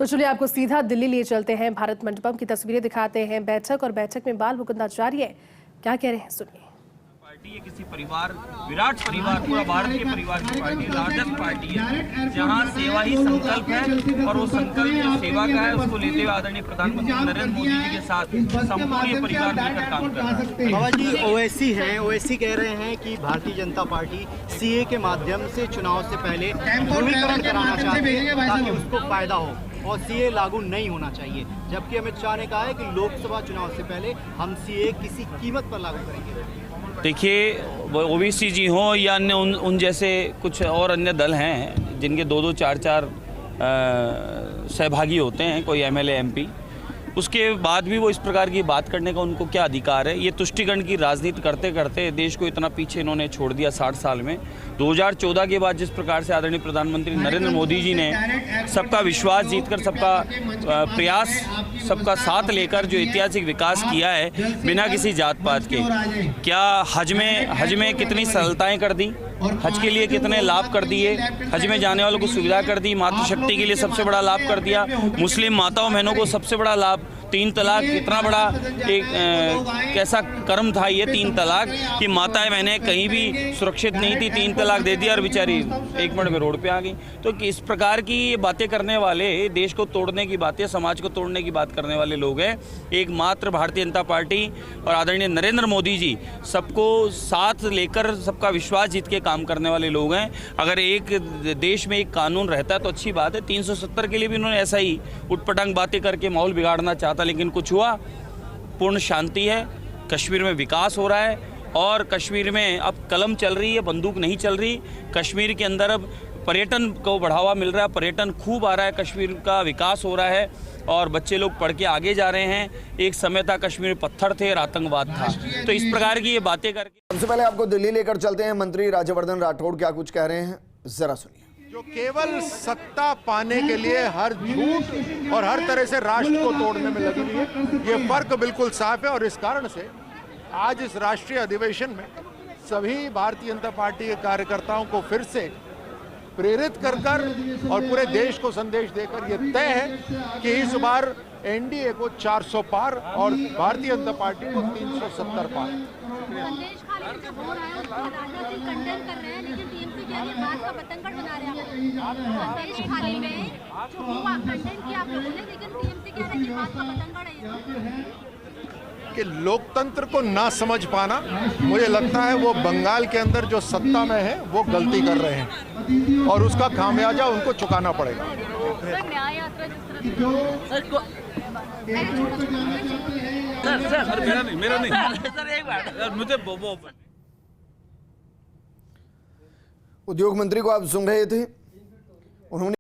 तो चलिए आपको सीधा दिल्ली लिए चलते हैं। भारत मंडपम की तस्वीरें दिखाते हैं। बैठक में बाल मुकुंदाचार्य क्या कह रहे हैं, सुनिए। पार्टी है किसी परिवार, विराट परिवार, पूरा भारतीय परिवार की पार्टी, लार्जेस्ट पार्टी है जहां सेवा ही संकल्प है और वो संकल्प जो सेवा का है उसको लेते हुए आदरणीय प्रधानमंत्री नरेंद्र मोदी जी के साथ संपूर्ण ये परिवार मिलकर काम कर रहा है। बाबा जी ओवैसी हैं, ओवैसी कह रहे हैं कि भारतीय जनता पार्टी सीए के माध्यम से चुनाव से पहले ध्रुवीकरण कराना चाहती है ताकि उसको फायदा हो और सीए लागू नहीं होना चाहिए, जबकि अमित शाह ने कहा है कि लोकसभा चुनाव से पहले हम सीए किसी कीमत पर लागू करेंगे। देखिए, ओबीसी जी हों या अन्य उन जैसे कुछ और अन्य दल हैं जिनके 2-2, 4-4 सहभागी होते हैं, कोई एमएलए एमपी, उसके बाद भी वो इस प्रकार की बात करने का उनको क्या अधिकार है। ये तुष्टिकरण की राजनीति करते करते देश को इतना पीछे इन्होंने छोड़ दिया 60 साल में। 2014 के बाद जिस प्रकार से आदरणीय प्रधानमंत्री नरेंद्र मोदी जी ने सबका विश्वास जीतकर, सबका प्रयास, सबका साथ लेकर जो ऐतिहासिक विकास किया है बिना किसी जात पात के, क्या हज में कितनी सरलताएँ कर दी, हज के लिए कितने लाभ कर दिए, हज में जाने वालों को सुविधा कर दी, मातृशक्ति के लिए सबसे बड़ा लाभ कर दिया, मुस्लिम माताओं बहनों को सबसे बड़ा लाभ, 3 तलाक, इतना बड़ा एक कैसा कर्म था ये 3 तलाक कि माताएं बहनें कहीं भी सुरक्षित नहीं थी, 3 तलाक दे दिया और बेचारी 1 मिनट में रोड पे आ गई। तो इस प्रकार की ये बातें करने वाले, देश को तोड़ने की बातें, समाज को तोड़ने की बात करने वाले लोग हैं। एकमात्र भारतीय जनता पार्टी और आदरणीय नरेंद्र मोदी जी सबको साथ लेकर सबका विश्वास जीत के काम करने वाले लोग हैं। अगर एक देश में एक कानून रहता है तो अच्छी बात है। 370 के लिए भी उन्होंने ऐसा ही उटपटांग बातें करके माहौल बिगाड़ना चाहता, लेकिन कुछ हुआ, पूर्ण शांति है, कश्मीर में विकास हो रहा है और कश्मीर में अब कलम चल रही है, बंदूक नहीं चल रही। कश्मीर के अंदर अब पर्यटन को बढ़ावा मिल रहा है, पर्यटन खूब आ रहा है, कश्मीर का विकास हो रहा है और बच्चे लोग पढ़ के आगे जा रहे हैं। एक समय था कश्मीर में पत्थर थे और आतंकवाद था। तो इस प्रकार की ये बातें करके सबसे पहले आपको दिल्ली लेकर चलते हैं। मंत्री राज्यवर्धन राठौड़ क्या कुछ कह रहे हैं, जरा सुनिए। जो केवल सत्ता पाने के लिए हर झूठ और हर तरह से राष्ट्र को तोड़ने में लगी हुई है, ये फर्क बिल्कुल साफ है। और इस कारण से आज इस राष्ट्रीय अधिवेशन में सभी भारतीय जनता पार्टी के कार्यकर्ताओं को फिर से प्रेरित कर और पूरे देश को संदेश देकर ये तय है कि इस बार एनडीए को 400 पार और भारतीय जनता पार्टी को 370 पार। संदेश खाली हो रहा है, राजनाथ सिंह कंडेम कर रहे हैं, लेकिन टीएमसी कह रही है बात का बतंगड़ बना रहे हैं। संदेश खाली में जो हुआ कंडेम किया आप लोगों ने, लेकिन टीएमसी कह रही है कि बात का बतंगड़ है कि लोकतंत्र को ना समझ पाना, मुझे लगता है वो बंगाल के अंदर जो सत्ता में है वो गलती कर रहे हैं और उसका खामियाजा उनको चुकाना पड़ेगा। न्याय यात्रा जिस तरह मेरा नहीं सर, एक बार मुझे उद्योग मंत्री को आप सुन रहे थे, उन्होंने